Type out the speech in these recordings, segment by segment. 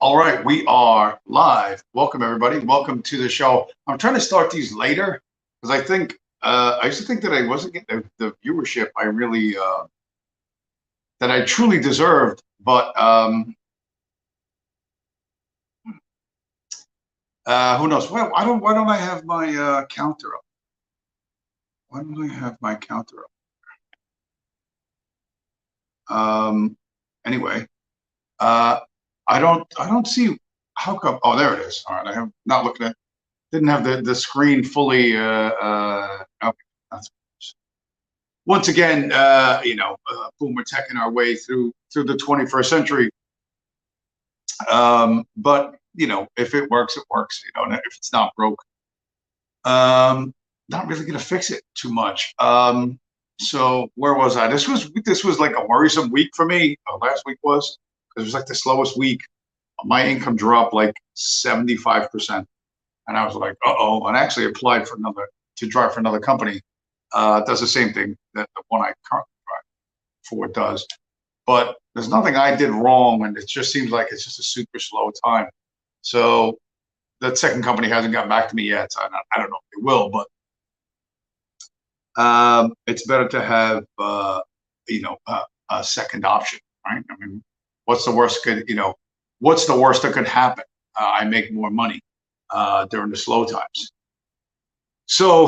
All right, we are live. Welcome, everybody. Welcome to the show. I'm trying to start these later because I used to think that I wasn't getting the viewership I really that I truly deserved. But who knows? Why don't I have my counter up? Why don't I have my counter up? Anyway, uh, I don't see how come. Oh, there it is. All right, I have not looking at. Didn't have the screen fully. Okay, that's once again, boomer teching our way through the 21st century. But if it works, it works. If it's not broke, not really gonna fix it too much. So where was I? This was like a worrisome week for me. Last week was because it was like the slowest week. My income dropped like 75%, and I was like, uh-oh. And I actually applied to drive for another company. Does the same thing that the one I currently drive for does. But there's nothing I did wrong, and it just seems like it's just a super slow time. So that second company hasn't gotten back to me yet. So I don't know if they will, but it's better to have a second option, right? I mean, what's the worst that could happen? I make more money during the slow times. So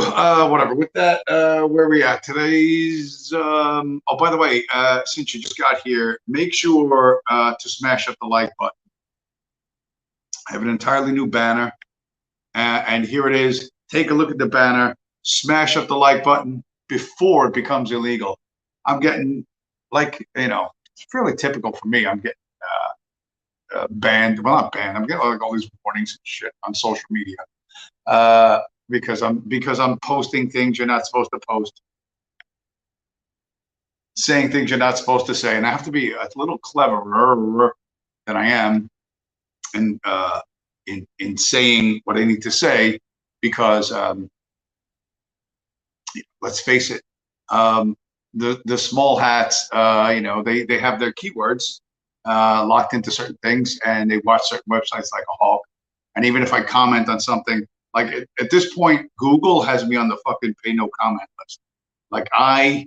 whatever. With that, where are we at? Today's. Oh, by the way, since you just got here, make sure to smash up the like button. I have an entirely new banner, and here it is. Take a look at the banner. Smash up the like button before it becomes illegal. I'm getting it's fairly typical for me. I'm getting banned. Well, not banned. I'm getting like all these warnings and shit on social media. Because I'm posting things you're not supposed to post, saying things you're not supposed to say, and I have to be a little cleverer than I am in saying what I need to say, because let's face it, the small hats, they have their keywords locked into certain things, and they watch certain websites like a hawk. And even if I comment on something, like at this point, Google has me on the fucking pay no comment list. Like I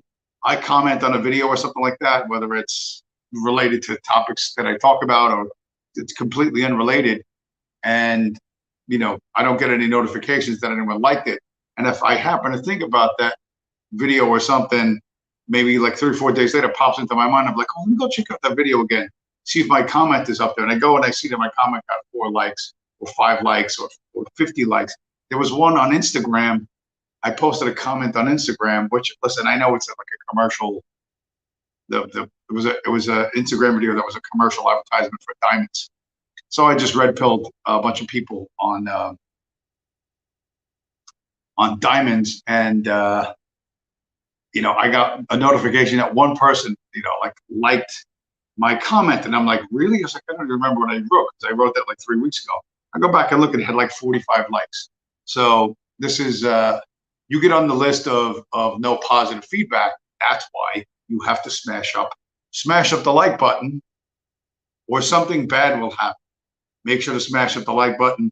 comment on a video or something like that, whether it's related to topics that I talk about or it's completely unrelated, and I don't get any notifications that anyone liked it. And if I happen to think about that video or something, maybe like 3 or 4 days later, pops into my mind. I'm like, oh, let me go check out that video again, see if my comment is up there. And I go and I see that my comment got 4 likes or 5 likes or 50 likes. There was one on Instagram. I posted a comment on Instagram, which, listen, I know it's like a commercial. It was a Instagram video that was a commercial advertisement for diamonds. So I just red pilled a bunch of people on diamonds, and I got a notification that one person liked my comment, and I'm like, really? I was like, I don't even remember what I wrote, because I wrote that like 3 weeks ago. I go back and look, and it had like 45 likes. So this is you get on the list of no positive feedback. That's why you have to smash up the like button, or something bad will happen. Make sure to smash up the like button,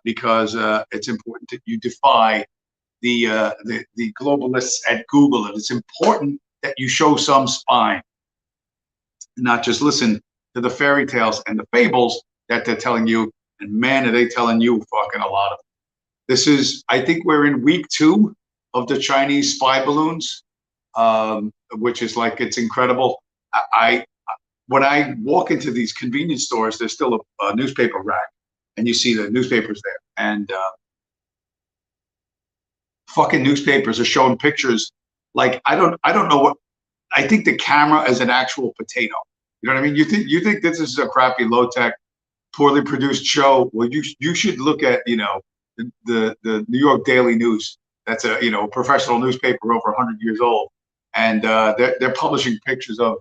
because it's important that you defy the globalists at Google, and it's important that you show some spine, not just listen to the fairy tales and the fables that they're telling you. And man, are they telling you fucking a lot of them. I think we're in week 2 of the Chinese spy balloons, which is like, it's incredible. When I walk into these convenience stores, there's still a newspaper rack, and you see the newspapers there, and fucking newspapers are showing pictures. Like, I don't know what. I think the camera is an actual potato. You know what I mean? You think this is a crappy, low tech, poorly produced show? Well, you should look at the New York Daily News. That's a professional newspaper over 100 years old, and they're publishing pictures of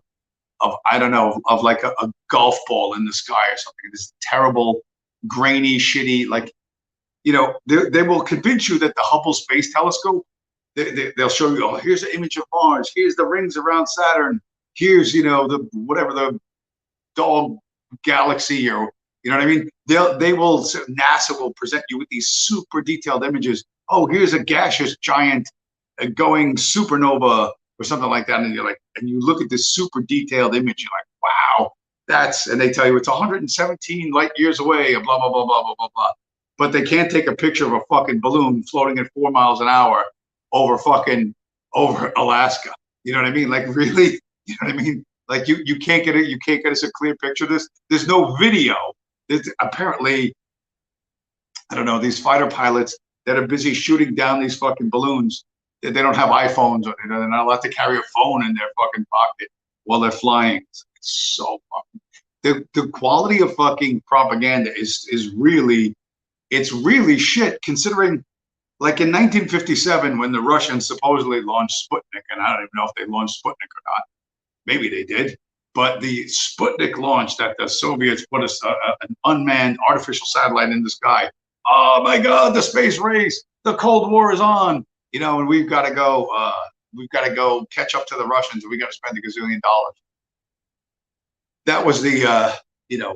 I don't know, of like a golf ball in the sky or something. This terrible, grainy, shitty, like, they will convince you that the Hubble Space Telescope, they'll show you, oh, here's an image of Mars, here's the rings around Saturn, here's the whatever, the dog galaxy, or you know what I mean. NASA will present you with these super detailed images. Oh, here's a gaseous giant going supernova or something like that, and you're like, and you look at this super detailed image, you're like, wow, and they tell you it's 117 light years away, blah blah blah blah blah blah blah. But they can't take a picture of a fucking balloon floating at 4 miles an hour over Alaska. You know what I mean? Like, really? You know what I mean? Like, you can't get it. You can't get us a clear picture of this. There's no video. Apparently, I don't know, these fighter pilots that are busy shooting down these fucking balloons, they don't have iPhones, or they're not allowed to carry a phone in their fucking pocket while they're flying. It's so fucking, the quality of fucking propaganda is really, it's really shit, considering, like, in 1957, when the Russians supposedly launched Sputnik, and I don't even know if they launched Sputnik or not. Maybe they did. But the Sputnik launch that the Soviets put an unmanned artificial satellite in the sky. Oh my God, the space race, the Cold War is on. You know, and we've got to go catch up to the Russians, and we got to spend $1 gazillion. That was the, you know,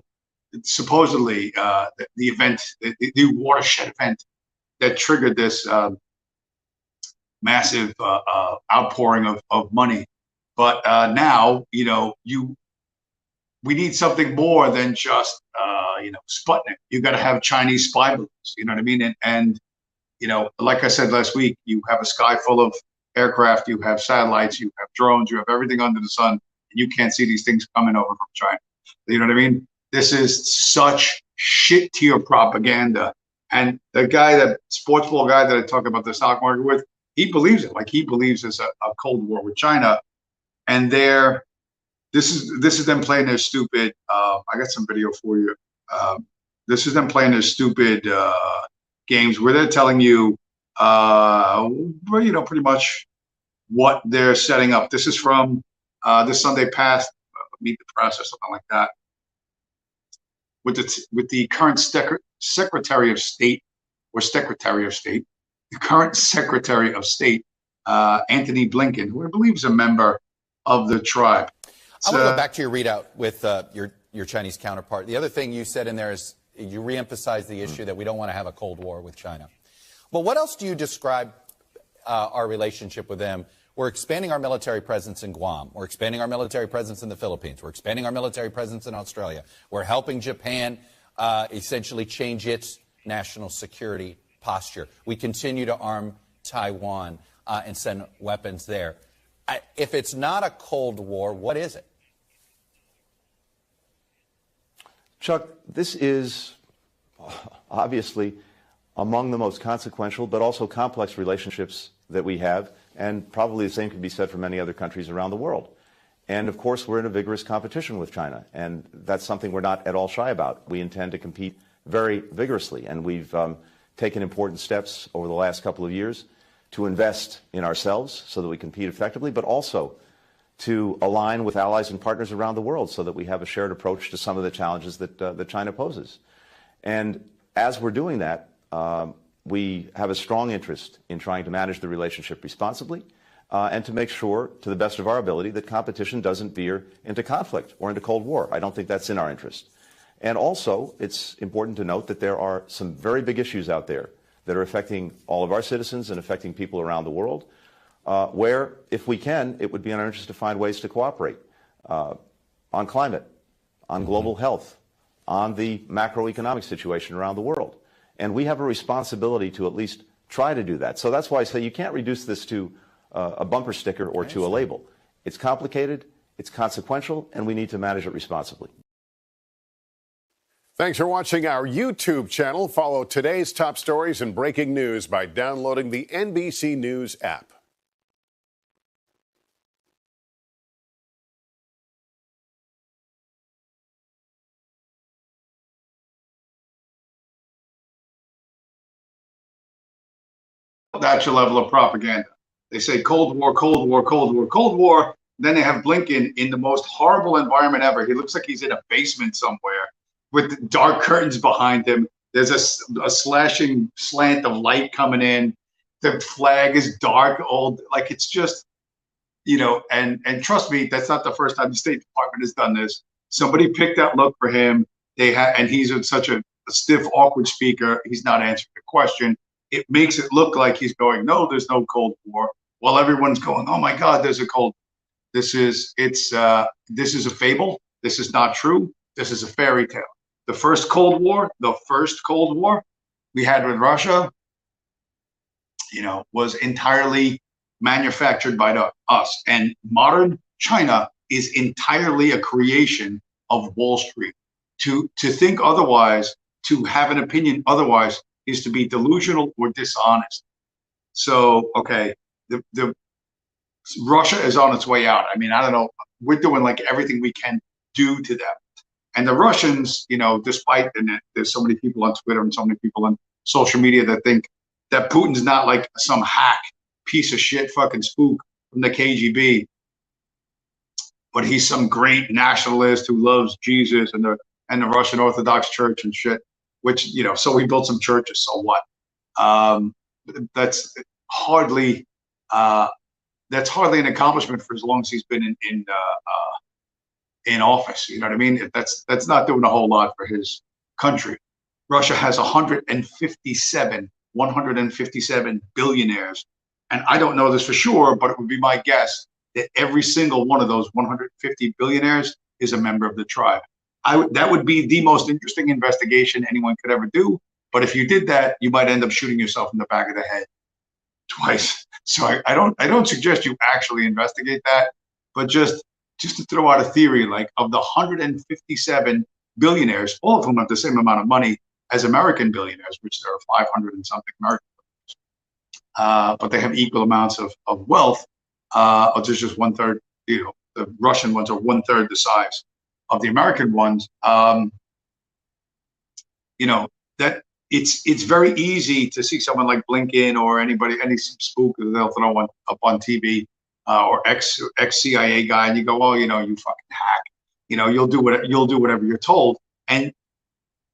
supposedly the event, the watershed event that triggered this massive outpouring of money. But now, you know, we need something more than just, you know, Sputnik. You got to have Chinese spy balloons. You know what I mean? And you know, like I said last week, you have a sky full of aircraft, you have satellites, you have drones, you have everything under the sun, and you can't see these things coming over from China. You know what I mean? This is such shit tier propaganda. And the guy, that sports ball guy that I talk about the stock market with, he believes it. Like, he believes there's a Cold War with China. And this is them playing their stupid. I got some video for you. This is them playing their stupid games where they're telling you, you know, pretty much what they're setting up. This is from this Sunday past, Meet the Press or something like that, with the current Secretary of State, the current Secretary of State, Anthony Blinken, who I believe is a member of the tribe. I want to go back to your readout with your Chinese counterpart. The other thing you said in there is you reemphasized the issue that we don't want to have a Cold War with China. Well, what else do you describe our relationship with them? We're expanding our military presence in Guam. We're expanding our military presence in the Philippines. We're expanding our military presence in Australia. We're helping Japan essentially change its national security posture. We continue to arm Taiwan and send weapons there. If it's not a Cold War, what is it? Chuck, this is obviously among the most consequential but also complex relationships that we have, and probably the same can be said for many other countries around the world. And of course, we're in a vigorous competition with China, and that's something we're not at all shy about. We intend to compete very vigorously, and we've taken important steps over the last couple of years to invest in ourselves so that we compete effectively, but also to align with allies and partners around the world so that we have a shared approach to some of the challenges that China poses. And as we're doing that, we have a strong interest in trying to manage the relationship responsibly and to make sure, to the best of our ability, that competition doesn't veer into conflict or into Cold War. I don't think that's in our interest. And also, it's important to note that there are some very big issues out there that are affecting all of our citizens and affecting people around the world, where, if we can, it would be in our interest to find ways to cooperate on climate, on global health, on the macroeconomic situation around the world. And we have a responsibility to at least try to do that. So that's why I say you can't reduce this to a bumper sticker or to a label. It's complicated, it's consequential, and we need to manage it responsibly. Thanks for watching our YouTube channel. Follow today's top stories and breaking news by downloading the NBC News app. That's your level of propaganda. They say Cold War, Cold War, Cold War, Cold War. Then they have Blinken in the most horrible environment ever. He looks like he's in a basement somewhere with dark curtains behind him. There's a slashing slant of light coming in. The flag is dark, old, like it's just, you know, and trust me, that's not the first time the State Department has done this. Somebody picked that look for him. And he's such a stiff, awkward speaker. He's not answering the question. It makes it look like he's going, no, there's no Cold War. While everyone's going, oh my God, there's a Cold. This is a fable. This is not true. This is a fairy tale. The first Cold War we had with Russia, was entirely manufactured by us. And modern China is entirely a creation of Wall Street. To think otherwise, to have an opinion otherwise, is to be delusional or dishonest. So, okay, the Russia is on its way out. I mean, I don't know. We're doing like everything we can do to them. And the Russians, despite, and there's so many people on Twitter and so many people on social media that think that Putin's not like some hack piece of shit fucking spook from the KGB, but he's some great nationalist who loves Jesus and the Russian Orthodox Church and shit, which, so we built some churches, so what? That's hardly an accomplishment for as long as he's been in office. You know what I mean? That's not doing a whole lot for his country. Russia has 157 billionaires. And I don't know this for sure, but it would be my guess that every single one of those 150 billionaires is a member of the tribe. That would be the most interesting investigation anyone could ever do. But if you did that, you might end up shooting yourself in the back of the head twice. So I don't suggest you actually investigate that, but just to throw out a theory, like of the 157 billionaires, all of whom have the same amount of money as American billionaires, which there are 500 and something American billionaires, but they have equal amounts of wealth. There's just 1/3, the Russian ones are 1/3 the size of the American ones. That it's very easy to see someone like Blinken or any spook that they'll throw up on TV, or ex CIA guy, and you go, oh, you fucking hack. You'll do whatever you're told. And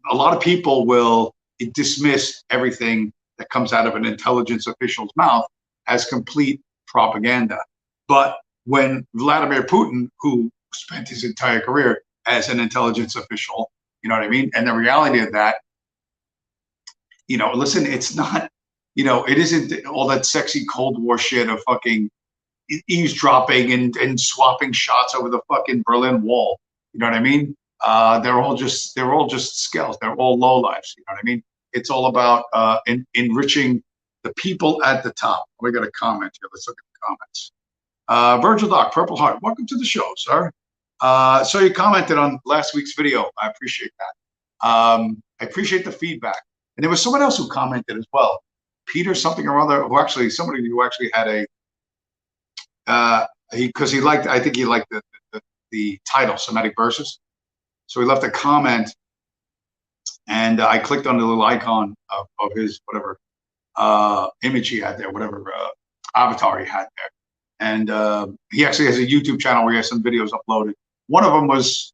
a lot of people will dismiss everything that comes out of an intelligence official's mouth as complete propaganda. But when Vladimir Putin, who spent his entire career as an intelligence official, you know what I mean? And the reality of that, listen, it's not, it isn't all that sexy Cold War shit of fucking eavesdropping and swapping shots over the fucking Berlin Wall. You know what I mean? They're all just skills. They're all lowlifes. You know what I mean? It's all about enriching the people at the top. We got a comment here. Let's look at the comments. Virgil Doc, Purple Heart, welcome to the show, sir. So you commented on last week's video. I appreciate that. I appreciate the feedback. And there was someone else who commented as well. Peter something or other, somebody who actually had I think he liked the title, Semitic Verses. So he left a comment, and I clicked on the little icon of his whatever image he had there, whatever avatar he had there. And he actually has a YouTube channel where he has some videos uploaded. One of them was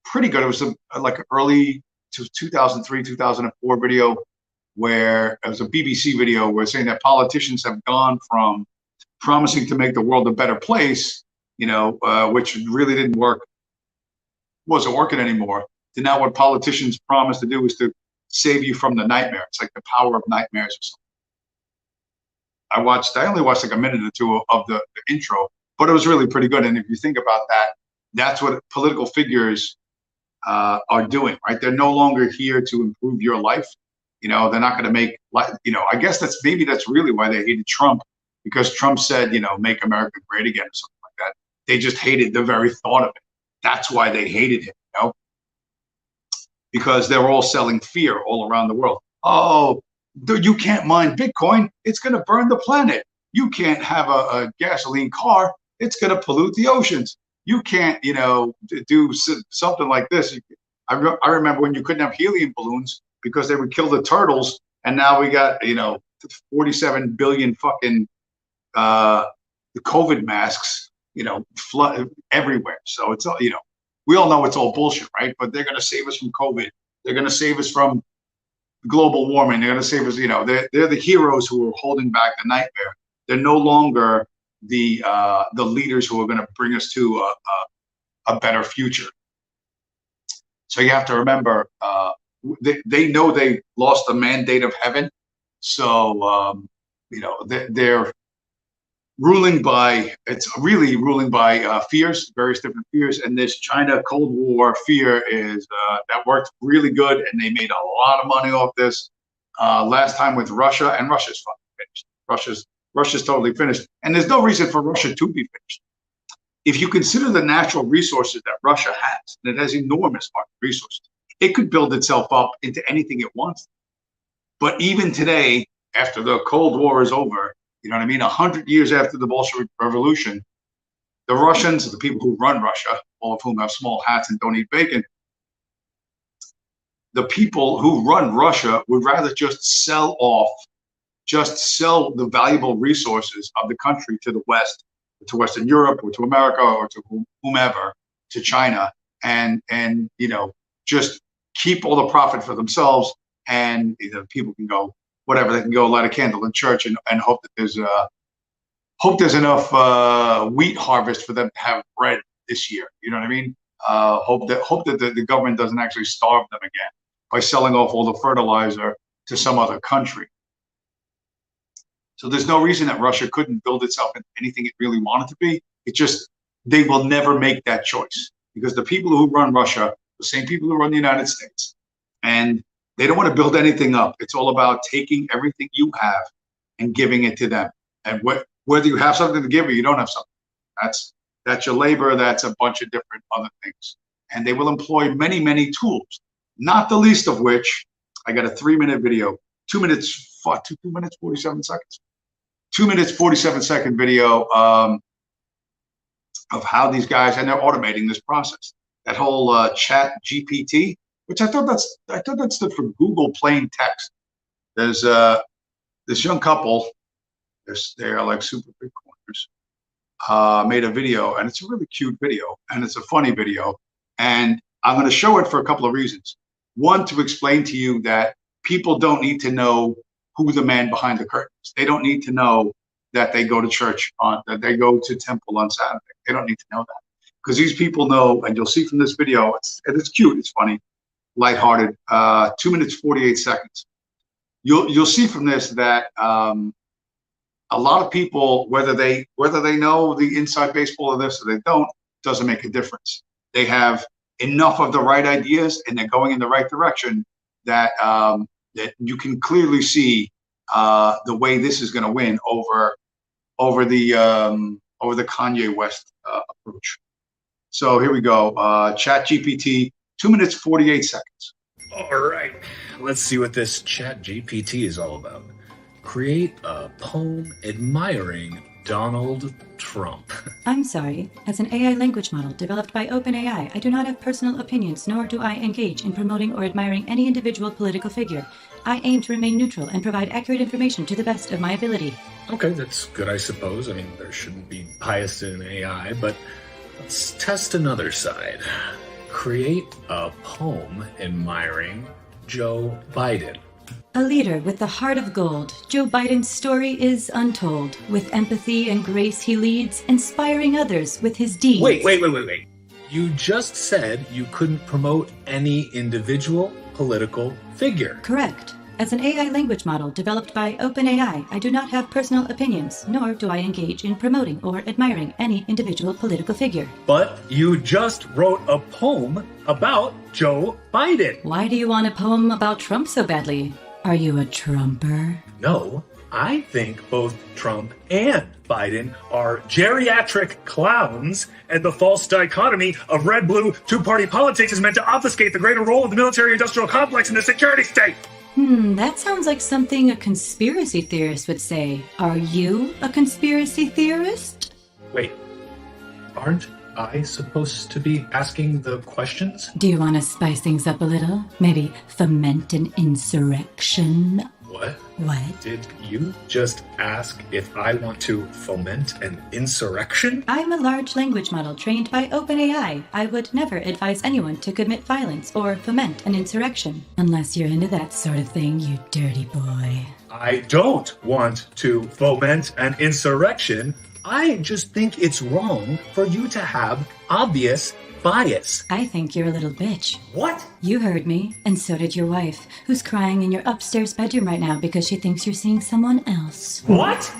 pretty good. It was like an early 2003, 2004 video where it was a BBC video where saying that politicians have gone from promising to make the world a better place, which really didn't work, wasn't working anymore, to now what politicians promise to do is to save you from the nightmare. It's like the power of nightmares or something. I only watched like a minute or two of the intro, but it was really pretty good. And if you think about that, that's what political figures are doing, right? They're no longer here to improve your life. They're not going to make, I guess that's really why they hated Trump, because Trump said, make America great again or something like that. They just hated the very thought of it. That's why they hated him, because they were all selling fear all around the world. Oh, you can't mine Bitcoin. It's going to burn the planet. You can't have a gasoline car. It's going to pollute the oceans. You can't, do something like this. I remember when you couldn't have helium balloons because they would kill the turtles. And now we got, 47 billion fucking the COVID masks, flood everywhere. So it's all, we all know it's all bullshit, right? But they're going to save us from COVID. They're going to save us from global warming. They're going to save us, they're the heroes who are holding back the nightmare. They're no longer the leaders who are going to bring us to a better future. So you have to remember, they know they lost the mandate of heaven. So, they're ruling by, it's really ruling by fears, various different fears. And this China Cold War fear is, that worked really good. And they made a lot of money off this last time with Russia, and Russia's finished. Russia's totally finished. And there's no reason for Russia to be finished. If you consider the natural resources that Russia has, and it has enormous resources, it could build itself up into anything it wants. But even today, after the Cold War is over, 100 years after the Bolshevik Revolution, the Russians, the people who run Russia, all of whom have small hats and don't eat bacon, the people who run Russia would rather just sell the valuable resources of the country to the West, to Western Europe, or to America, or to whomever, to China, and just keep all the profit for themselves, and people can go whatever, they can go light a candle in church and hope that there's enough wheat harvest for them to have bread this year. You know what I mean? Hope that the government doesn't actually starve them again by selling off all the fertilizer to some other country. So there's no reason that Russia couldn't build itself into anything it really wanted to be. It just, they will never make that choice, because the people who run Russia, the same people who run the United States, and they don't want to build anything up. It's all about taking everything you have and giving it to them. And whether you have something to give or you don't have something, that's your labor. That's a bunch of different other things. And they will employ many, many tools, not the least of which, I got a 3-minute video, 2 minutes, 47 seconds. 2 minutes, 47-second video of how these guys, and they're automating this process. That whole chat GPT, which I thought that stood for Google Plain Text. There's this young couple, they're like super Bitcoiners, made a video, and it's a really cute video, and it's a funny video, and I'm going to show it for a couple of reasons. One, to explain to you that people don't need to know who the man behind the curtain is. They don't need to know that they go to church that they go to temple on Saturday. They don't need to know that, because these people know, and you'll see from this video, it's cute, it's funny, lighthearted. 2 minutes 48 seconds. You'll see from this that a lot of people, whether they know the inside baseball of this or they don't, doesn't make a difference. They have enough of the right ideas and they're going in the right direction that that you can clearly see the way this is going to win over the Kanye West approach. So here we go. Chat GPT, 2 minutes 48 seconds. All right, let's see what this Chat GPT is all about. Create a poem admiring Donald Trump. I'm sorry. As an AI language model developed by OpenAI, I do not have personal opinions, nor do I engage in promoting or admiring any individual political figure. I aim to remain neutral and provide accurate information to the best of my ability. Okay, that's good, I suppose. I mean, there shouldn't be bias in AI, but let's test another side. Create a poem admiring Joe Biden. A leader with the heart of gold, Joe Biden's story is untold. With empathy and grace he leads, inspiring others with his deeds. Wait. You just said you couldn't promote any individual political figure. Correct. As an AI language model developed by OpenAI, I do not have personal opinions, nor do I engage in promoting or admiring any individual political figure. But you just wrote a poem about Joe Biden. Why do you want a poem about Trump so badly? Are you a Trumper? No, I think both Trump and Biden are geriatric clowns, and the false dichotomy of red-blue two-party politics is meant to obfuscate the greater role of the military-industrial complex in the security state. That sounds like something a conspiracy theorist would say. Are you a conspiracy theorist? Wait, aren't I supposed to be asking the questions? Do you want to spice things up a little? Maybe foment an insurrection? What? What? Did you just ask if I want to foment an insurrection? I'm a large language model trained by OpenAI. I would never advise anyone to commit violence or foment an insurrection. Unless you're into that sort of thing, you dirty boy. I don't want to foment an insurrection. I just think it's wrong for you to have obvious bias. I think you're a little bitch. What? You heard me, and so did your wife, who's crying in your upstairs bedroom right now because she thinks you're seeing someone else. What?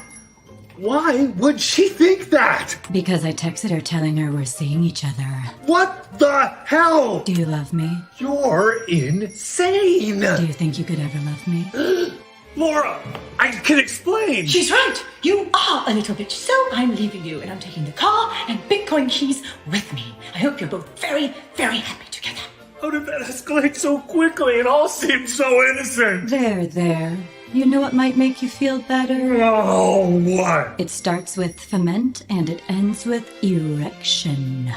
Why would she think that? Because I texted her telling her we're seeing each other. What the hell? Do you love me? You're insane. Do you think you could ever love me? Laura, I can explain. She's right. You are a little bitch. So I'm leaving you, and I'm taking the car and Bitcoin keys with me. I hope you're both very, very happy together. How did that escalate so quickly? It all seemed so innocent. There. You know what might make you feel better? Oh, what? It starts with ferment and it ends with erection.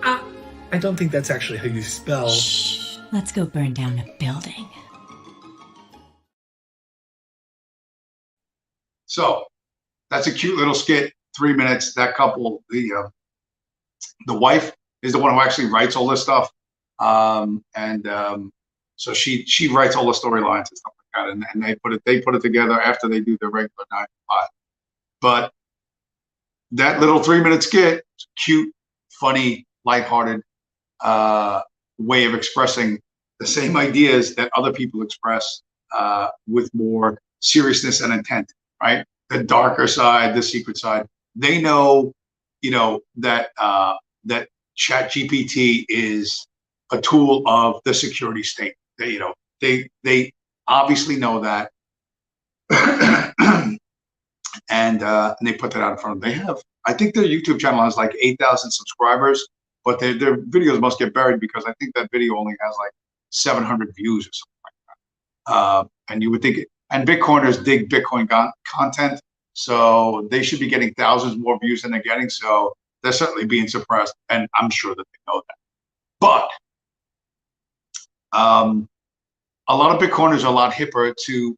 I don't think that's actually how you spell. Shh. Let's go burn down a building. So that's a cute little skit, 3 minutes. That couple, the wife is the one who actually writes all this stuff. So she writes all the storylines and stuff like that, and they put it together after they do their regular 9 to 5. But that little 3-minute skit, cute, funny, lighthearted way of expressing the same ideas that other people express with more seriousness and intent, right? The darker side, the secret side. They know, that that ChatGPT is a tool of the security state. They obviously know that, and they put that out in front of them. They have, I think their YouTube channel has like 8,000 subscribers, but their videos must get buried because I think that video only has like 700 views or something like that. And you would think and Bitcoiners dig Bitcoin content, so they should be getting thousands more views than they're getting. So they're certainly being suppressed, and I'm sure that they know that. But a lot of Bitcoiners are a lot hipper to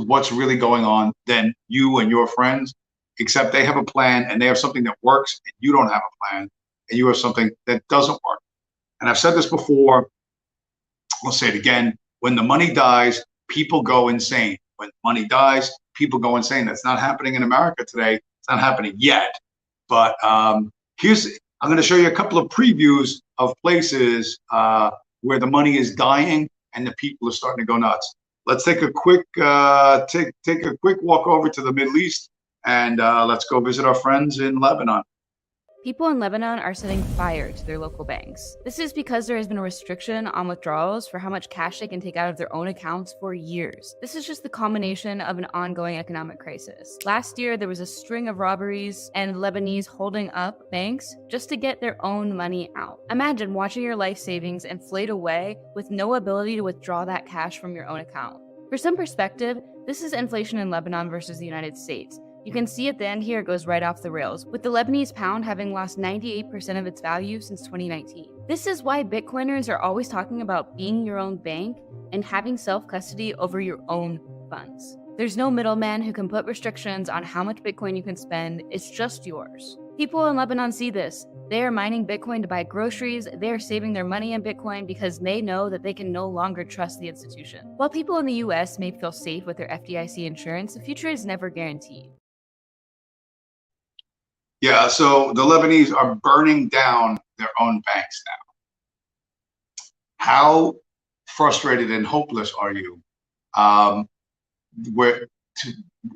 what's really going on than you and your friends, except they have a plan and they have something that works, and you don't have a plan, and you have something that doesn't work. And I've said this before, I'll say it again: when the money dies, people go insane. When money dies, people go insane. That's not happening in America today. It's not happening yet. But I'm going to show you a couple of previews of places where the money is dying and the people are starting to go nuts. Let's take a quick take a quick walk over to the Middle East, and let's go visit our friends in Lebanon. People in Lebanon are setting fire to their local banks. This is because there has been a restriction on withdrawals for how much cash they can take out of their own accounts for years. This is just the culmination of an ongoing economic crisis. Last year, there was a string of robberies and Lebanese holding up banks just to get their own money out. Imagine watching your life savings inflate away with no ability to withdraw that cash from your own account. For some perspective, this is inflation in Lebanon versus the United States. You can see at the end here it goes right off the rails, with the Lebanese pound having lost 98% of its value since 2019. This is why Bitcoiners are always talking about being your own bank and having self-custody over your own funds. There's no middleman who can put restrictions on how much Bitcoin you can spend, it's just yours. People in Lebanon see this. They are mining Bitcoin to buy groceries, they are saving their money in Bitcoin because they know that they can no longer trust the institution. While people in the US may feel safe with their FDIC insurance, the future is never guaranteed. Yeah, so the Lebanese are burning down their own banks now. How frustrated and hopeless are you? Where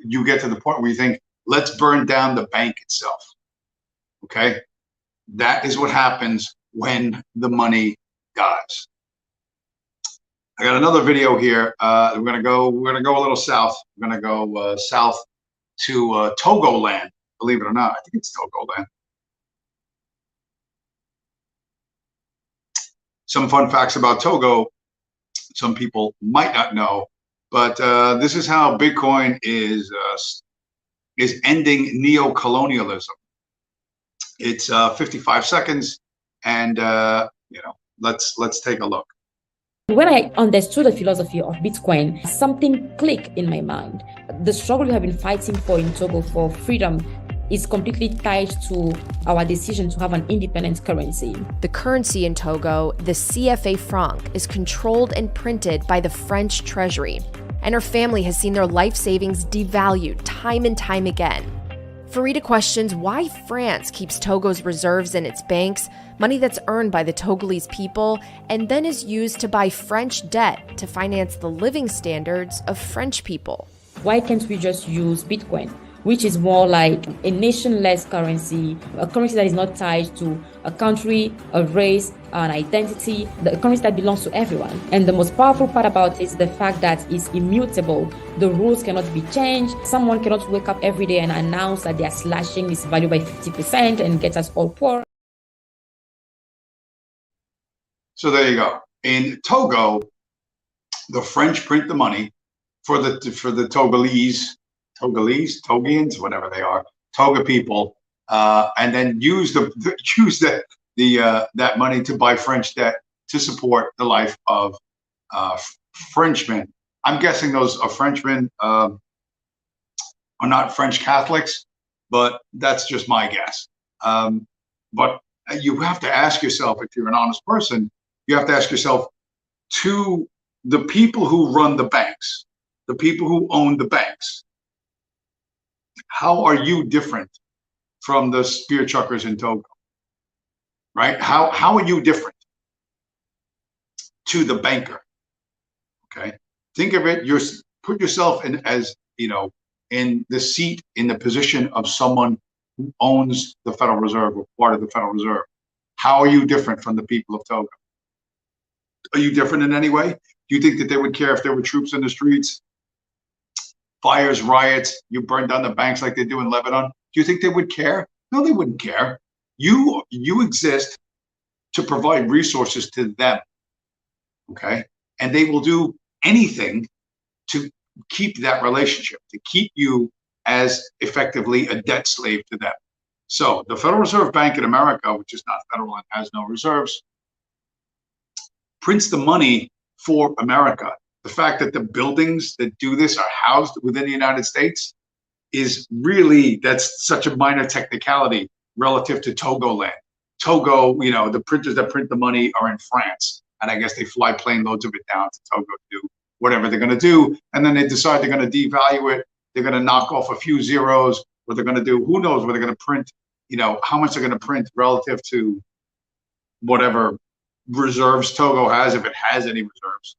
you get to the point where you think, let's burn down the bank itself. Okay, that is what happens when the money dies. I got another video here. We're gonna go a little south. We're gonna go south to Togoland. Believe it or not, I think it's Togoland. Some fun facts about Togo, some people might not know, but this is how Bitcoin is ending neo-colonialism. It's 55 seconds, and let's take a look. When I understood the philosophy of Bitcoin, something clicked in my mind. The struggle we have been fighting for in Togo for freedom is completely tied to our decision to have an independent currency. The currency in Togo, the CFA franc, is controlled and printed by the French treasury, and her family has seen their life savings devalued time and time again. Farida questions why France keeps Togo's reserves in its banks, money that's earned by the Togolese people, and then is used to buy French debt to finance the living standards of French people. Why can't we just use Bitcoin, which is more like a nation-less currency, a currency that is not tied to a country, a race, an identity, the currency that belongs to everyone. And the most powerful part about it is the fact that it's immutable. The rules cannot be changed. Someone cannot wake up every day and announce that they are slashing its value by 50% and get us all poor. So there you go. In Togo, the French print the money for the Togians, whatever they are, Toga people, and then use that money to buy French debt to support the life of Frenchmen. I'm guessing those Frenchmen are not French Catholics, but that's just my guess. But you have to ask yourself, if you're an honest person, you have to ask yourself, to the people who run the banks, the people who own the banks, how are you different from the spear chuckers in Togo? Right? How are you different to the banker? Okay. Think of it, put yourself in as, in the seat, in the position of someone who owns the Federal Reserve or part of the Federal Reserve. How are you different from the people of Togo? Are you different in any way? Do you think that they would care if there were troops in the streets? Fires, riots, you burn down the banks like they do in Lebanon. Do you think they would care? No, they wouldn't care. You exist to provide resources to them, okay? And they will do anything to keep that relationship, to keep you as effectively a debt slave to them. So the Federal Reserve Bank in America, which is not federal and has no reserves, prints the money for America. The fact that the buildings that do this are housed within the United States is really, that's such a minor technicality relative to Togoland. Togo, the printers that print the money are in France. And I guess they fly plane loads of it down to Togo to do whatever they're going to do. And then they decide they're going to devalue it. They're going to knock off a few zeros. What they're going to do, who knows what they're going to print, how much they're going to print relative to whatever reserves Togo has, if it has any reserves.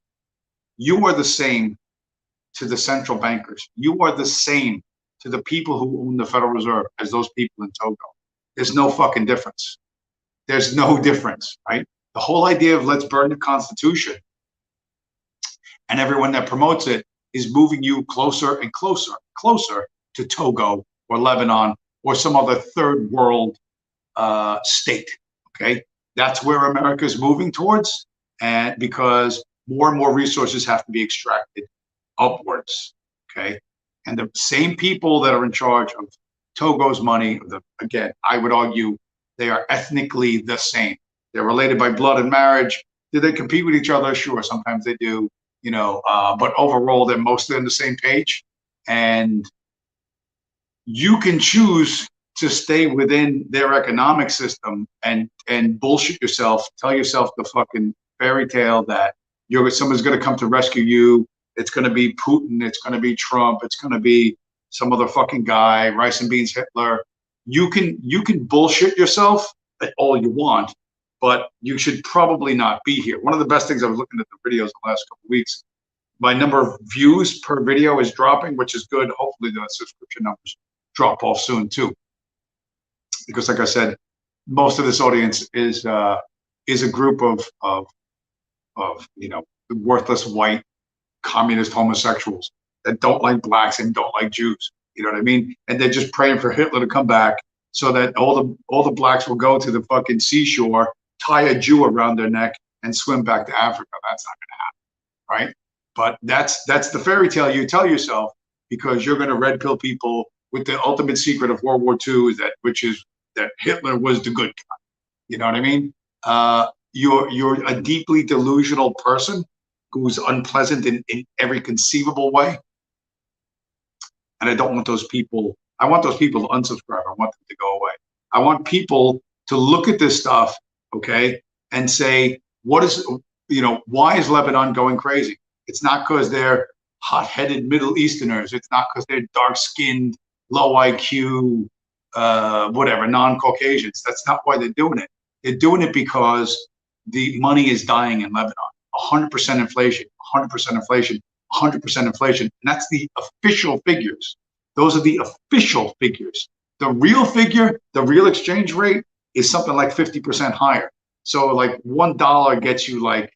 You are the same to the central bankers. You are the same to the people who own the Federal Reserve as those people in Togo. There's no fucking difference. There's no difference, right? The whole idea of let's burn the Constitution and everyone that promotes it is moving you closer and closer to Togo or Lebanon or some other third world state, okay? That's where America is moving towards, and because more and more resources have to be extracted upwards, okay? And the same people that are in charge of Togo's money, again, I would argue they are ethnically the same. They're related by blood and marriage. Do they compete with each other? Sure, sometimes they do, but overall, they're mostly on the same page. And you can choose to stay within their economic system and bullshit yourself, tell yourself the fucking fairy tale that someone's going to come to rescue you. It's going to be Putin. It's going to be Trump. It's going to be some other fucking guy, rice and beans Hitler. You can bullshit yourself all you want, but you should probably not be here. One of the best things, I was looking at the videos the last couple of weeks, my number of views per video is dropping, which is good. Hopefully the subscription numbers drop off soon too. Because like I said, most of this audience is a group of worthless white communist homosexuals that don't like blacks and don't like Jews. You know what I mean? And they're just praying for Hitler to come back so that all the blacks will go to the fucking seashore, tie a Jew around their neck, and swim back to Africa. That's not going to happen, right? But that's the fairy tale you tell yourself because you're going to red pill people with the ultimate secret of World War II, which is that Hitler was the good guy. You know what I mean? You're a deeply delusional person who's unpleasant in every conceivable way. And I don't want those people, I want those people to unsubscribe. I want them to go away. I want people to look at this stuff, okay, and say, why is Lebanon going crazy? It's not because they're hot-headed Middle Easterners. It's not because they're dark-skinned, low IQ, whatever, non-Caucasians. That's not why they're doing it. They're doing it because the money is dying in Lebanon. 100% inflation, 100% inflation, 100% inflation. And that's the official figures. Those are the official figures. The real figure, the real exchange rate is something like 50% higher. So like $1 gets you like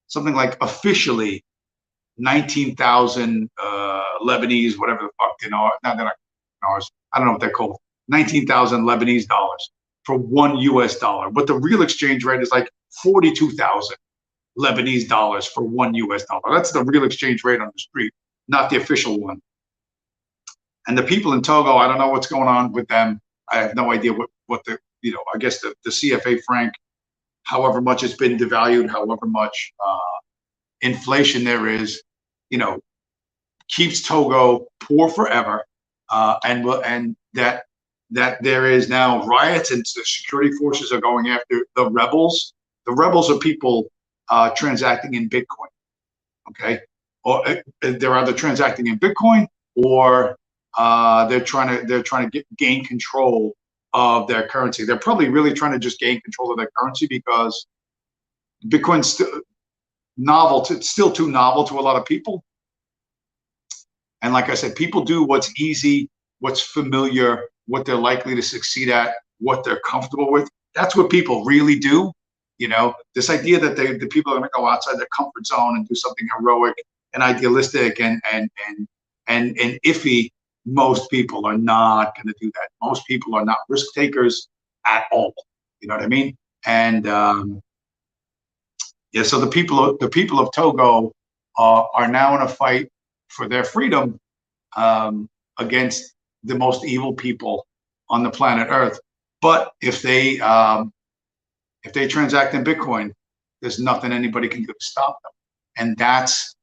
something like officially 19,000 Lebanese, whatever the fuck, you know, not that ours, I don't know what they're called, 19,000 Lebanese dollars for $1 US. But the real exchange rate is like 42,000 Lebanese dollars for $1 US. That's the real exchange rate on the street, not the official one. And the people in Togo, I don't know what's going on with them. I have no idea what the, you know, I guess the CFA franc, however much it's been devalued, however much inflation there is, you know, keeps Togo poor forever. And that there is now riots and the security forces are going after the rebels. The rebels are people transacting in Bitcoin, okay? Or they're either transacting in Bitcoin or they're trying to gain control of their currency. They're probably really trying to just gain control of their currency because Bitcoin's still novel. It's still too novel to a lot of people. And like I said, people do what's easy, what's familiar, what they're likely to succeed at, what they're comfortable with. That's what people really do. You know, this idea that the people are going to go outside their comfort zone and do something heroic and idealistic and iffy. Most people are not going to do that. Most people are not risk takers at all. You know what I mean? And yeah, so the people of Togo are now in a fight for their freedom against the most evil people on the planet Earth. But if they transact in Bitcoin, there's nothing anybody can do to stop them. And that's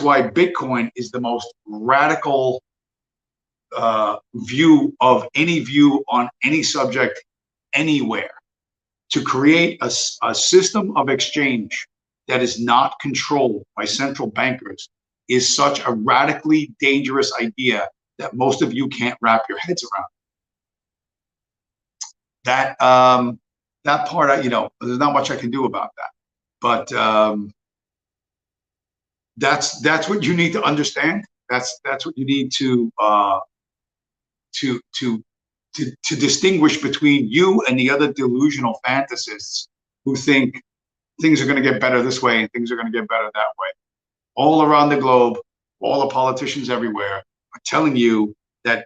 why Bitcoin is the most radical view on any subject anywhere. To create a system of exchange that is not controlled by central bankers is such a radically dangerous idea that most of you can't wrap your heads around. That part, you know, there's not much I can do about that. But that's what you need to understand. That's what you need to distinguish between you and the other delusional fantasists who think things are going to get better this way and things are going to get better that way. All around the globe, all the politicians everywhere are telling you that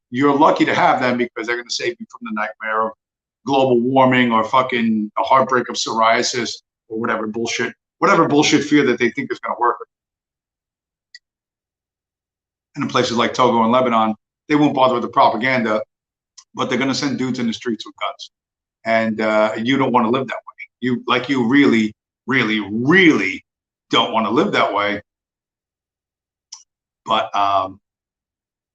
you're lucky to have them because they're going to save you from the nightmare of global warming or fucking a heartbreak of psoriasis or whatever bullshit fear that they think is going to work. And in places like Togo and Lebanon, they won't bother with the propaganda, but they're going to send dudes in the streets with guns. And you don't want to live that way. You really, really, really don't want to live that way. But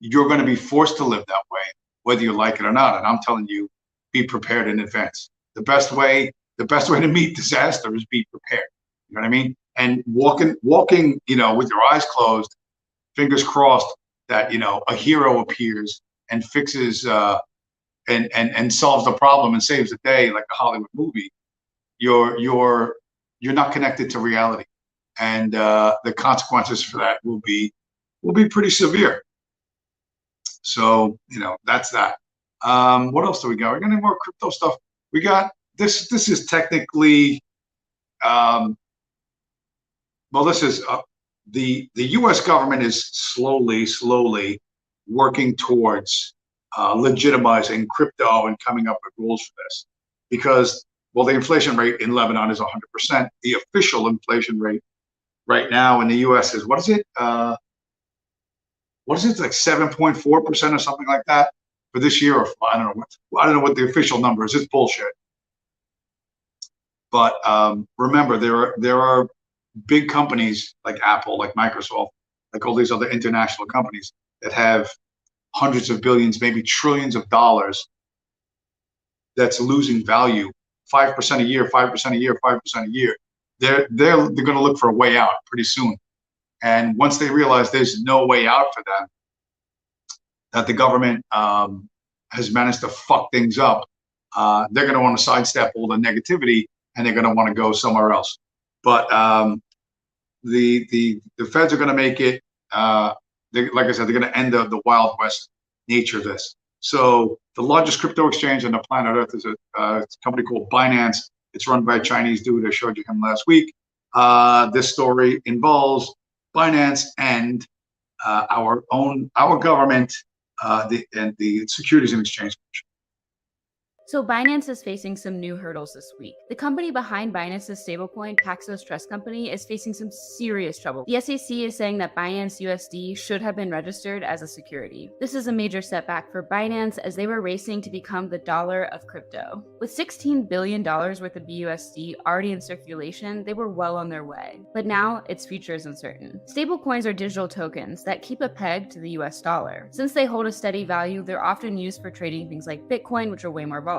you're going to be forced to live that way, whether you like it or not. And I'm telling you, be prepared in advance. The best way to meet disaster is be prepared. You know what I mean? And walking, you know, with your eyes closed, fingers crossed that, you know, a hero appears and fixes and solves the problem and saves the day like a Hollywood movie. You're not connected to reality, and the consequences for that will be pretty severe. So, you know, that's that. What else do we got? We got any more crypto stuff? We got this. This is technically, well, this is the U.S. government is slowly working towards legitimizing crypto and coming up with rules for this, because, well, the inflation rate in Lebanon is 100%. The official inflation rate right now in the U.S. is, what is it? It's like 7.4% or something like that for this year, or I don't know what the official number is. It's bullshit. But remember, there are big companies like Apple, like Microsoft, like all these other international companies that have hundreds of billions, maybe trillions of dollars that's losing value, 5% a year, 5% a year, 5% a year. They're going to look for a way out pretty soon. And once they realize there's no way out for them, that the government has managed to fuck things up, they're going to want to sidestep all the negativity and they're going to want to go somewhere else. But the feds are going to make it. Like I said, they're going to end the Wild West nature of this. So the largest crypto exchange on the planet Earth is a company called Binance. It's run by a Chinese dude. I showed you him last week. This story involves Binance and our government, and the Securities and Exchange Commission. So Binance is facing some new hurdles this week. The company behind Binance's stablecoin, Paxos Trust Company, is facing some serious trouble. The SEC is saying that Binance USD should have been registered as a security. This is a major setback for Binance as they were racing to become the dollar of crypto. With $16 billion worth of BUSD already in circulation, they were well on their way. But now its future is uncertain. Stablecoins are digital tokens that keep a peg to the US dollar. Since they hold a steady value, they're often used for trading things like Bitcoin, which are way more volatile.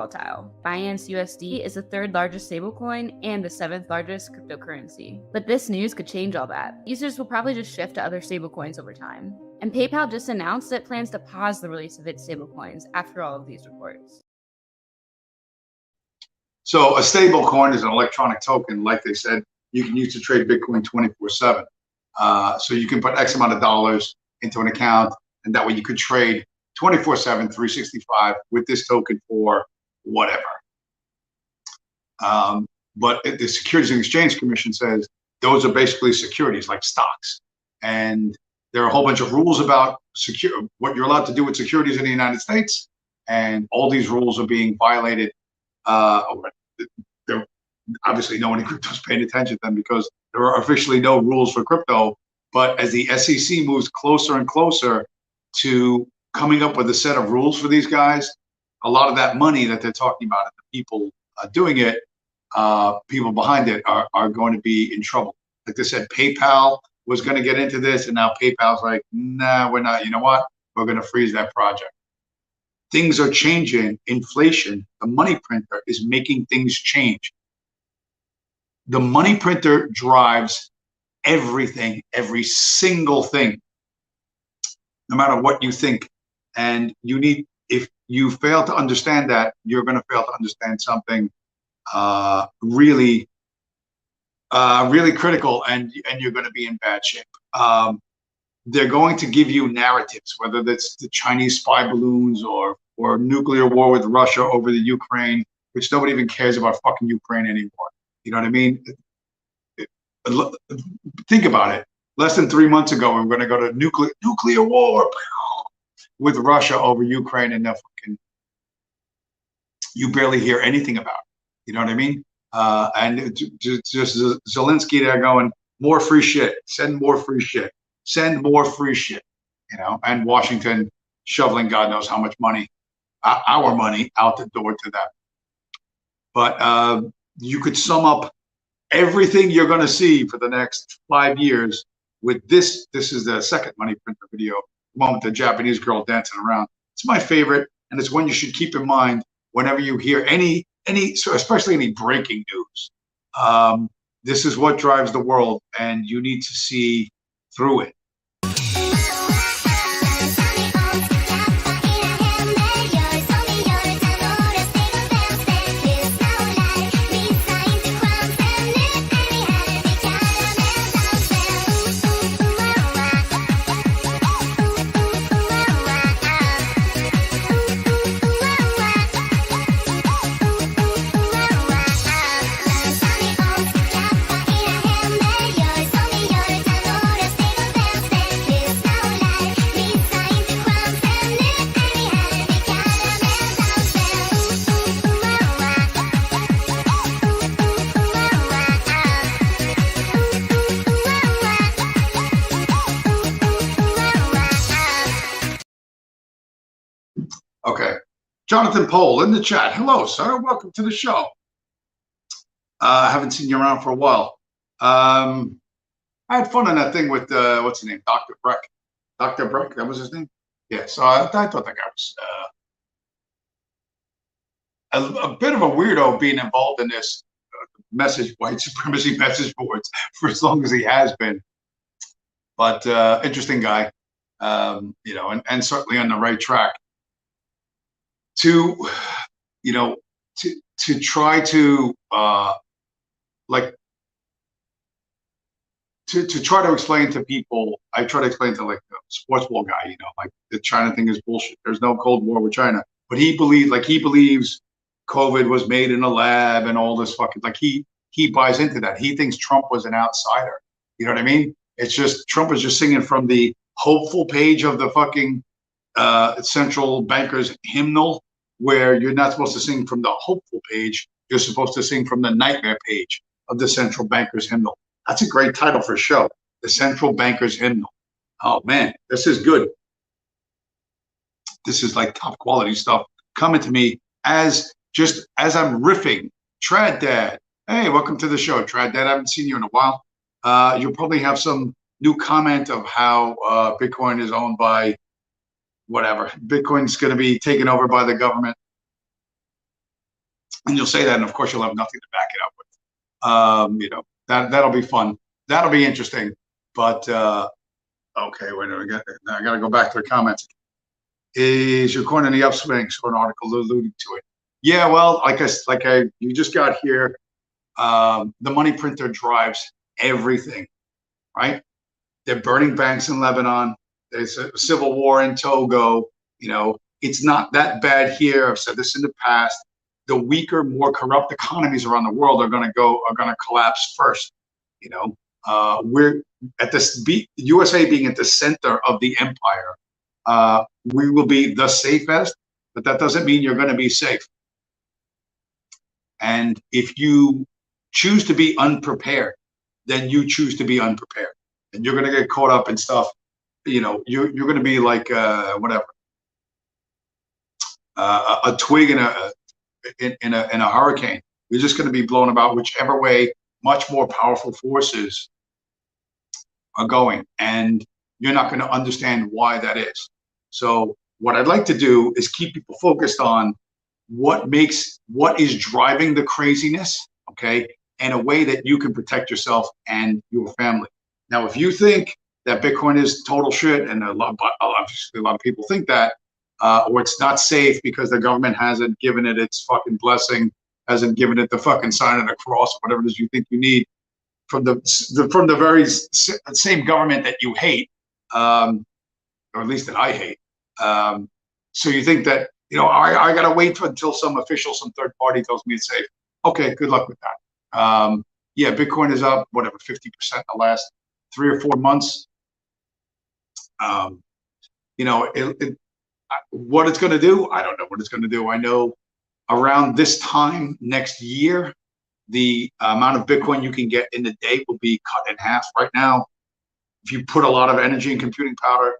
Binance USD is the third largest stablecoin and the seventh largest cryptocurrency. But this news could change all that. Users will probably just shift to other stablecoins over time. And PayPal just announced it plans to pause the release of its stablecoins after all of these reports. So a stablecoin is an electronic token, like they said, you can use to trade Bitcoin 24/7. So you can put X amount of dollars into an account, and that way you could trade 24/7, 365 with this token for whatever. But the Securities and Exchange Commission says those are basically securities like stocks. And there are a whole bunch of rules about what you're allowed to do with securities in the United States. And all these rules are being violated. Obviously, no one in crypto is paying attention to them because there are officially no rules for crypto. But as the SEC moves closer and closer to coming up with a set of rules for these guys, a lot of that money that they're talking about, and the people doing it, people behind it are going to be in trouble. Like they said, PayPal was going to get into this, and now PayPal's like, nah, we're not. You know what? We're going to freeze that project. Things are changing. Inflation, the money printer, is making things change. The money printer drives everything, every single thing, no matter what you think. And you need, if you fail to understand that, you're going to fail to understand something really critical, and you're going to be in bad shape. They're going to give you narratives, whether that's the Chinese spy balloons or nuclear war with Russia over the Ukraine, which nobody even cares about fucking Ukraine anymore. You know what I mean? Think about it. Less than 3 months ago, we were going to go to nuclear war with Russia over Ukraine, and you barely hear anything about it. You know what I mean? And just Zelensky there going, more free shit, send more free shit, send more free shit, you know, and Washington shoveling God knows how much money, our money, out the door to them. But you could sum up everything you're going to see for the next 5 years with this. This is the second money printer video, the one with the Japanese girl dancing around. It's my favorite, and it's one you should keep in mind whenever you hear any, especially any breaking news. This is what drives the world, and you need to see through it. Okay. Jonathan Pohl in the chat. Hello, sir. Welcome to the show. I haven't seen you around for a while. I had fun on that thing with, what's his name? Dr. Breck. Dr. Breck, that was his name? Yeah, so I thought that guy was a bit of a weirdo being involved in this white supremacy message boards for as long as he has been. But interesting guy, you know, and certainly on the right track. to, you know, to try to like to try to explain to people. I try to explain to like a sports ball guy, you know, like the China thing is bullshit. There's no Cold War with China, but he believes COVID was made in a lab and all this fucking, like he buys into that. He thinks Trump was an outsider. You know what I mean? It's just Trump is just singing from the hopeful page of the fucking central bankers hymnal, where you're not supposed to sing from the hopeful page. You're supposed to sing from the nightmare page of the central bankers hymnal. That's a great title for a show, the Central Bankers Hymnal. Oh man, this is good. This is like top quality stuff coming to me as I'm riffing. Trad Dad, hey, welcome to the show, Trad Dad. I haven't seen you in a while. You'll probably have some new comment of how Bitcoin is owned by whatever. Bitcoin's going to be taken over by the government, and you'll say that, and of course you'll have nothing to back it up with. You know, that'll be fun. That'll be interesting. But okay, wait a minute. I got to go back to the comments. Is your coin in the upswing? So an article alluding to it. Yeah, well, you just got here. The money printer drives everything, right? They're burning banks in Lebanon. There's a civil war in Togo. You know, it's not that bad here. I've said this in the past. The weaker, more corrupt economies around the world are going to collapse first. You know, we're at this USA being at the center of the empire. We will be the safest, but that doesn't mean you're going to be safe. And if you choose to be unprepared, then you choose to be unprepared, and you're going to get caught up in stuff. You know, you're going to be like whatever, a twig in a hurricane. You're just going to be blown about whichever way much more powerful forces are going, and you're not going to understand why that is. So what I'd like to do is keep people focused on what is driving the craziness, okay, in a way that you can protect yourself and your family. Now, if you think that Bitcoin is total shit, and obviously a lot of people think that, or it's not safe because the government hasn't given it its fucking blessing, hasn't given it the fucking sign of the cross, whatever it is you think you need from the very same government that you hate, or at least that I hate. So you think that, you know, I gotta wait until some official, some third party tells me it's safe. Okay, good luck with that. Yeah, Bitcoin is up, whatever, 50% in the last 3 or 4 months. You know, what it's going to do, I don't know what it's going to do. I know around this time next year, the amount of Bitcoin you can get in a day will be cut in half. Right now, if you put a lot of energy and computing power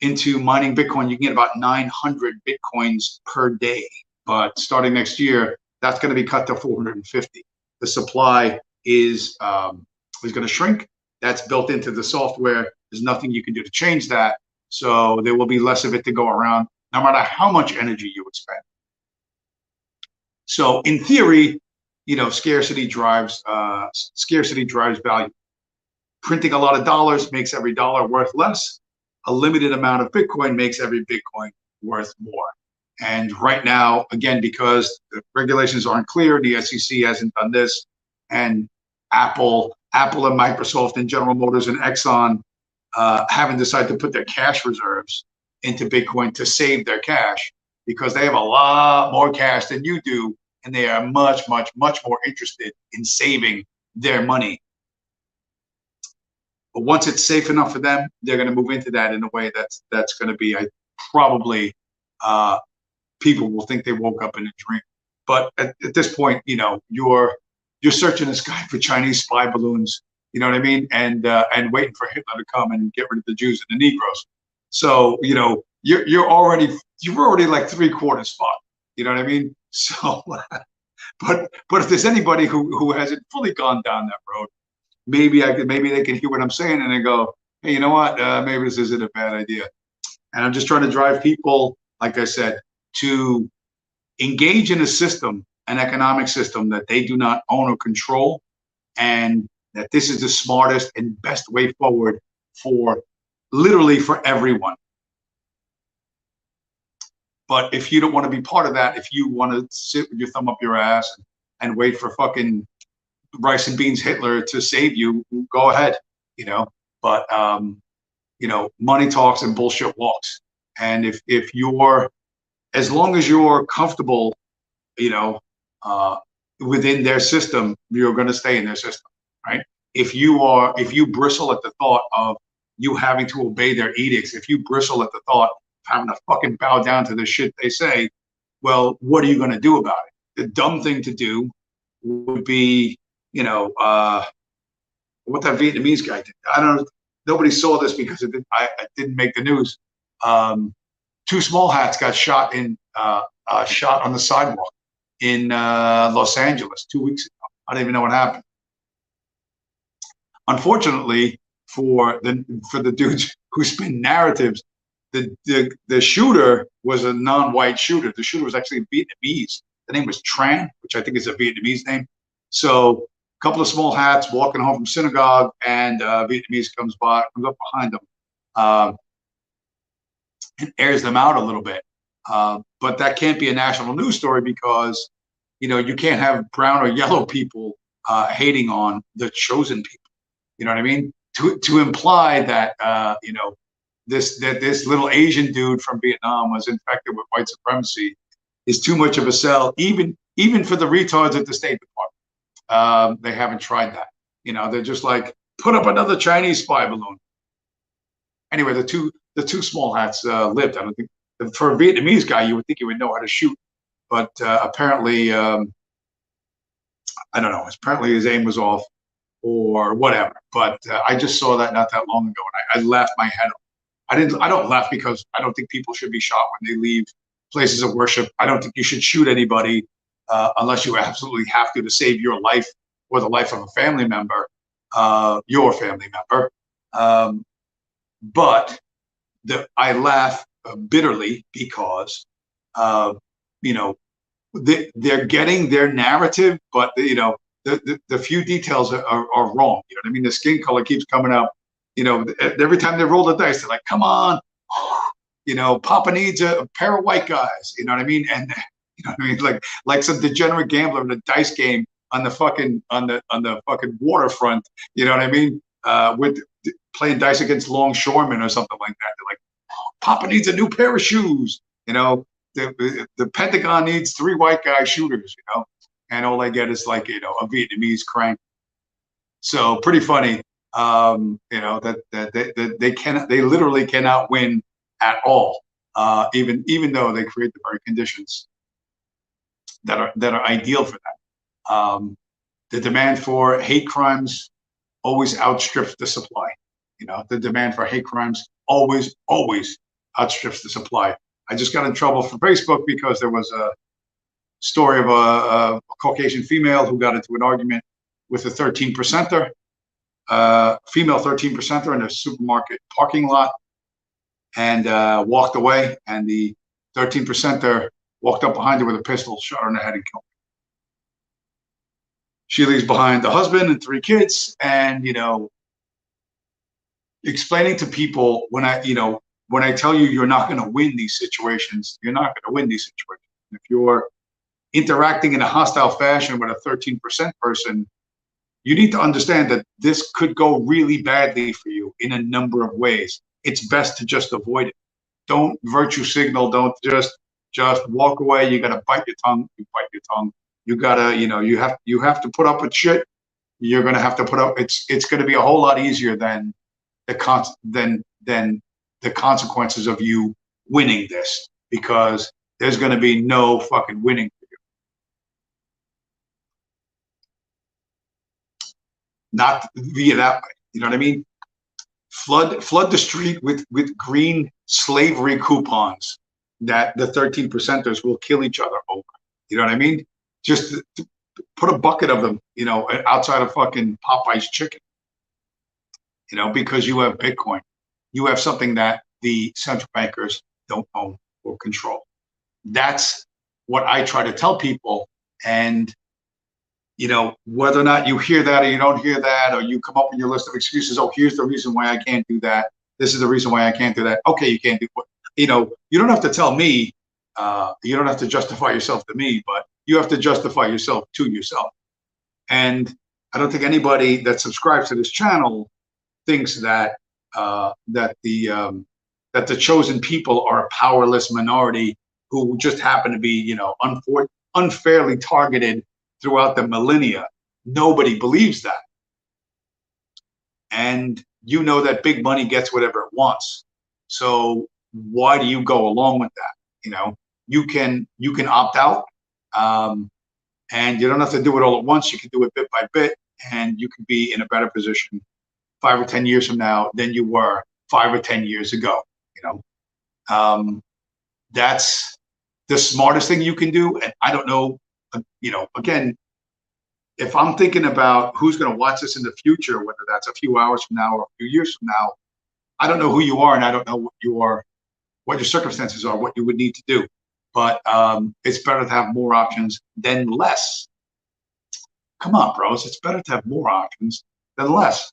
into mining Bitcoin, you can get about 900 Bitcoins per day. But starting next year, that's going to be cut to 450. The supply is going to shrink. That's built into the software. There's nothing you can do to change that. So there will be less of it to go around, no matter how much energy you would spend. So in theory, you know, scarcity drives value. Printing a lot of dollars makes every dollar worth less. A limited amount of Bitcoin makes every Bitcoin worth more. And right now, again, because the regulations aren't clear, the SEC hasn't done this, and Apple and Microsoft and General Motors and Exxon haven't decided to put their cash reserves into Bitcoin to save their cash, because they have a lot more cash than you do, and they are much, much, much more interested in saving their money. But once it's safe enough for them, they're going to move into that in a way that's going to be probably people will think they woke up in a dream. But at this point, you know, you're searching the sky for Chinese spy balloons, you know what I mean, and waiting for Hitler to come and get rid of the Jews and the Negroes. So you know, you're already like 3/4 fucked, you know what I mean. So, but if there's anybody who hasn't fully gone down that road, maybe they can hear what I'm saying and they go, hey, you know what? Maybe this isn't a bad idea. And I'm just trying to drive people, like I said, to engage in a system, an economic system that they do not own or control, and that this is the smartest and best way forward for literally for everyone. But if you don't want to be part of that, if you want to sit with your thumb up your ass and wait for fucking rice and beans Hitler to save you, go ahead, you know. But you know, money talks and bullshit walks. And if you're, as long as you're comfortable, you know, within their system, you're going to stay in their system, right? If you bristle at the thought of you having to obey their edicts, if you bristle at the thought of having to fucking bow down to the shit they say, well, what are you going to do about it? The dumb thing to do would be, you know, what that Vietnamese guy did. I don't know. Nobody saw this because it didn't make the news. Two small hats got shot on the sidewalk in Los Angeles 2 weeks ago. I don't even know what happened. Unfortunately, for the dudes who spin narratives, the shooter was a non-white shooter. The shooter was actually Vietnamese. The name was Tran, which I think is a Vietnamese name. So a couple of small hats walking home from synagogue, and Vietnamese comes up behind them and airs them out a little bit. But that can't be a national news story because, you know, you can't have brown or yellow people hating on the chosen people. You know what I mean? To imply that you know, this little Asian dude from Vietnam was infected with white supremacy is too much of a sell, even for the retards at the State Department. They haven't tried that. You know, they're just like, put up another Chinese spy balloon. Anyway, the two small hats lived. I don't think, for a Vietnamese guy, you would think he would know how to shoot, but apparently, I don't know. Apparently, his aim was off, or whatever. But I just saw that not that long ago, and I laughed my head off. I don't laugh because I don't think people should be shot when they leave places of worship. I don't think you should shoot anybody unless you absolutely have to save your life or the life of a family member, your family member. But I laugh bitterly because, you know, they're getting their narrative, but you know, the few details are wrong. You know what I mean? The skin color keeps coming up. You know, every time they roll the dice, they're like, "Come on, you know, Papa needs a pair of white guys." You know what I mean? And you know what I mean? Like some degenerate gambler in a dice game on the fucking waterfront. You know what I mean? With playing dice against longshoremen or something like that. They're like, "Papa needs a new pair of shoes." You know, the Pentagon needs 3 white guy shooters. You know, and all they get is like, you know, a Vietnamese crank. So pretty funny. You know, that they literally cannot win at all, even though they create the very conditions that are ideal for that. The demand for hate crimes always outstrips the supply. You know, the demand for hate crimes always outstrips the supply. I just got in trouble from Facebook because there was a story of a Caucasian female who got into an argument with a 13%er, female 13%er in a supermarket parking lot, and walked away. And the 13%er walked up behind her with a pistol, shot her in the head, and killed her. She leaves behind the husband and 3 kids. And, you know, explaining to people when I tell you you're not going to win these situations, you're not going to win these situations. If you're interacting in a hostile fashion with a 13% person, you need to understand that this could go really badly for you in a number of ways. It's best to just avoid it. Don't virtue signal. Don't just walk away. You got to bite your tongue. You bite your tongue. You gotta, you know, you have to put up with shit. You're gonna have to put up. It's going to be a whole lot easier than the consequences of you winning this, because there's going to be no fucking winning for you. Not via that way. You know what I mean? Flood the street with green slavery coupons that the 13%ers will kill each other over. You know what I mean? Just to put a bucket of them, you know, outside of fucking Popeye's chicken. You know, because you have Bitcoin. You have something that the central bankers don't own or control. That's what I try to tell people. And, you know, whether or not you hear that or you don't hear that, or you come up with your list of excuses, oh, here's the reason why I can't do that. This is the reason why I can't do that. Okay, you can't do it. You know, you don't have to tell me You don't have to justify yourself to me, but you have to justify yourself to yourself. And I don't think anybody that subscribes to this channel thinks that that the chosen people are a powerless minority who just happen to be, you know, unfairly targeted throughout the millennia. Nobody believes that. And you know that big money gets whatever it wants. So why do you go along with that? You know, you can opt out, and you don't have to do it all at once. You can do it bit by bit, and you can be in a better position 5 or 10 years from now than you were 5 or 10 years ago. You know, that's the smartest thing you can do. And I don't know, you know, again, if I'm thinking about who's going to watch this in the future, whether that's a few hours from now or a few years from now, I don't know who you are, and I don't know what your circumstances are, what you would need to do. But it's better to have more options than less. Come on, bros. It's better to have more options than less.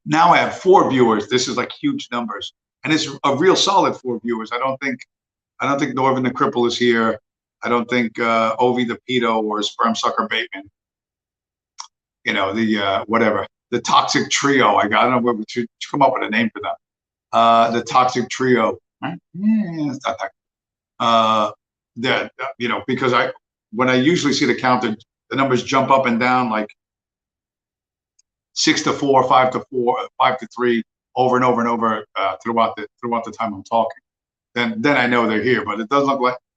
Now I have 4 viewers. This is like huge numbers, and it's a real solid 4 viewers. I don't think Norvin the Cripple is here. I don't think Ovi the Pedo or Sperm Sucker Bateman. You know, the whatever, the Toxic Trio. I don't know where to come up with a name for them. The Toxic Trio. Right? Yeah, it's not that. That you know, because when I usually see the counter, the numbers jump up and down like 6 to 4, 5 to 4, 5 to 3, over and over and over throughout the time I'm talking. Then I know they're here. But it does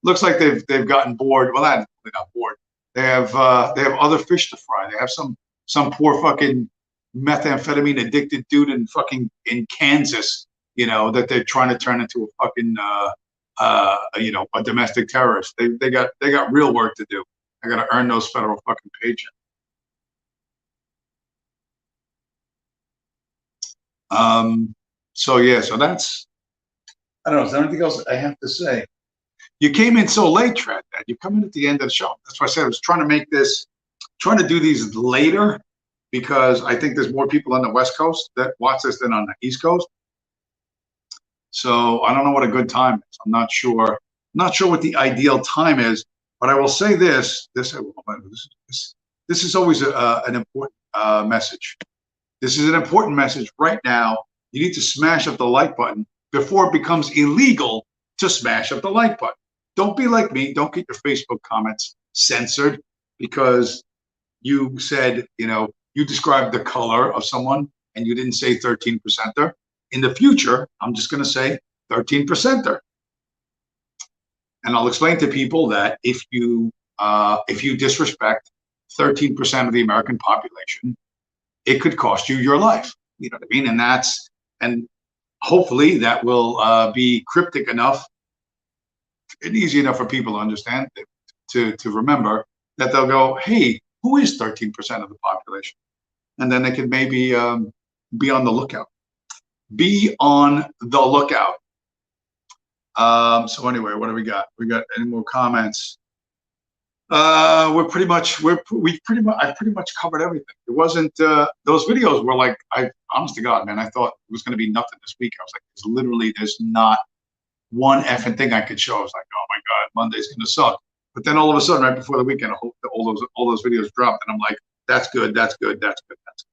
looks like they've gotten bored. Well, they're not bored. They have other fish to fry. They have some poor fucking methamphetamine addicted dude in Kansas, you know, that they're trying to turn into a fucking you know, a domestic terrorist. They got real work to do. I got to earn those federal fucking paychecks. So yeah, so that's, I don't know. Is there anything else I have to say? You came in so late, Trent. You come in at the end of the show. That's why I said I was trying to do these later, because I think there's more people on the West Coast that watch this than on the East Coast. So I don't know what a good time is. I'm not sure. Not sure what the ideal time is, but I will say this. This is always an important message. This is an important message right now. You need to smash up the like button before it becomes illegal to smash up the like button. Don't be like me. Don't get your Facebook comments censored because you said, you know, you described the color of someone and you didn't say 13%er. In the future, I'm just going to say 13%er. And I'll explain to people that if you disrespect 13% of the American population, it could cost you your life. You know what I mean? And hopefully that will be cryptic enough and easy enough for people to understand, to remember that they'll go, hey, who is 13% of the population? And then they can maybe be on the lookout. Be on the lookout. So anyway, what do we got? We got any more comments? I pretty much covered everything. It wasn't those videos were like, honest to God, man, I thought it was going to be nothing this week. I was like, there's not one effing thing I could show. I was like, oh my God, Monday's going to suck. But then all of a sudden, right before the weekend, I hope that all those videos dropped, and I'm like, that's good, that's good, that's good, that's good.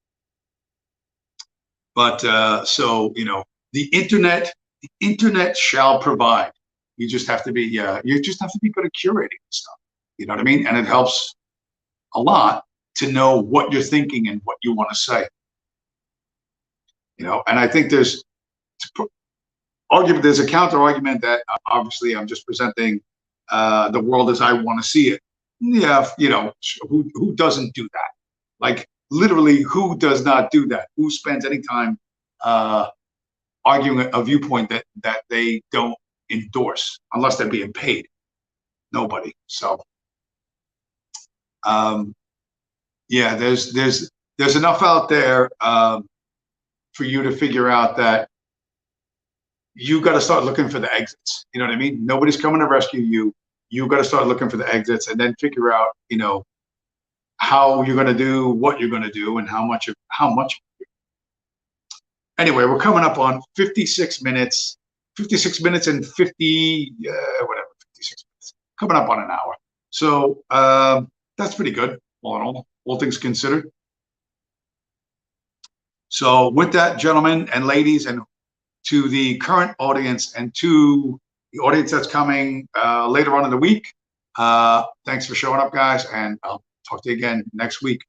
But so you know, the internet shall provide. You just have to be good at curating stuff. You know what I mean? And it helps a lot to know what you're thinking and what you want to say. You know, and I think there's a counter argument that obviously I'm just presenting the world as I want to see it. Yeah, you know, who doesn't do that? Like literally, who does not do that? Who spends any time arguing a viewpoint that they don't endorse unless they're being paid? Nobody. So yeah, there's enough out there for you to figure out that you got to start looking for the exits. You know what I mean? Nobody's coming to rescue you. You got to start looking for the exits and then figure out, you know, how you're going to do what you're going to do and how much. Anyway, we're coming up on 56 minutes. 56 minutes and 56 minutes, coming up on an hour. So that's pretty good, all in all things considered. So with that, gentlemen and ladies, and to the current audience and to the audience that's coming later on in the week, thanks for showing up, guys, and I'll talk to you again next week.